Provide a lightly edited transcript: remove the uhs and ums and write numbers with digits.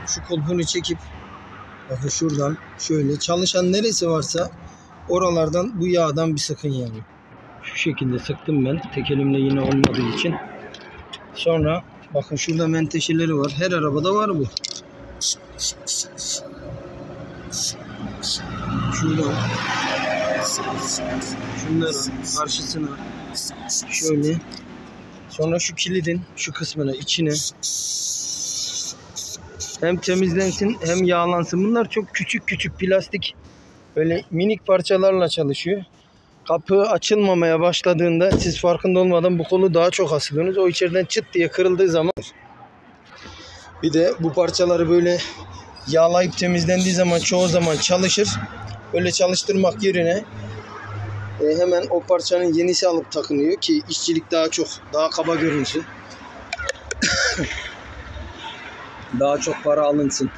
Şu kulpunu çekip bakın şuradan şöyle çalışan neresi varsa oralardan bu yağdan bir sıkın yani. Şu şekilde sıktım ben. Tek elimle yine olmadığı için. Sonra bakın şurada menteşeleri var. Her arabada var bu. Şuradan şunlara karşısına şöyle, sonra şu kilidin şu kısmına içine hem temizlensin hem yağlansın. Bunlar çok küçük küçük plastik böyle minik parçalarla çalışıyor. Kapı açılmamaya başladığında siz farkında olmadan bu kolu daha çok asılıyorsunuz. O içeriden çıt diye kırıldığı zaman. Bir de bu parçaları böyle yağlayıp temizlendiği zaman çoğu zaman çalışır. Öyle çalıştırmak yerine hemen o parçanın yenisi alıp takınıyor ki işçilik daha kaba görünsün. Daha çok para alınsın.